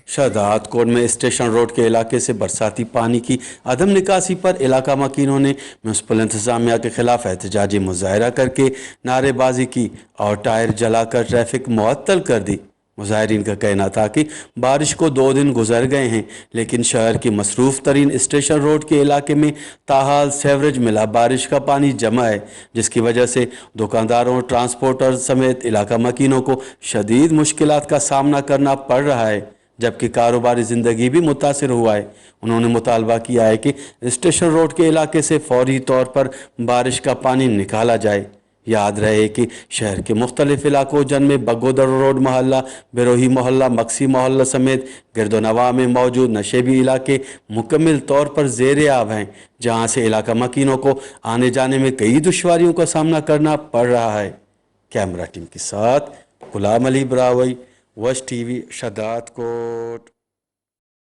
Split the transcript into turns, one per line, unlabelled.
Shahdad coat में station road के इलाके से बरसाती पानी की अदम निकासी पर इलाका मकीनों ने म्यूनसिपल इंतजामिया के खिलाफ एहतजाजी मुजाहरा करके नारेबाजी की और टायर जलाकर ट्रैफिक मुअत्तल कर दी। मुजाहरीन का कहना था कि बारिश को 2 दिन गुजर गए हैं, लेकिन शहर की मसरूफ़ तरीन स्टेशन रोड के इलाके में ताहाल सेवरेज मिला बारिश का पानी जमा है, जिसकी वजह से दुकानदारों, ट्रांसपोर्टर समेत इलाका मकीनों को शदीद मुश्किलात का सामना करना पड़ रहा है, जबकि कारोबारी ज़िंदगी भी मुतासिर हुआ है। उन्होंने मुतालबा किया है कि स्टेशन रोड के इलाके से फौरी तौर पर बारिश का पानी निकाला जाए। याद रहे कि शहर के मुख्तलिफ इलाकों जिनमें बगोदर रोड मोहल्ला, बिरोही मोहल्ला, मक्सी मोहल्ला समेत गिरदोनवा में मौजूद नशेबी इलाके मुकम्मल तौर पर ज़ेर आब हैं, जहाँ से इलाका मकीनों को आने जाने में कई दुश्वारियों का सामना करना पड़ रहा है। कैमरा टीम के साथ गुलाम अली ब्रावई, वश टीवी, शहदाद कोट।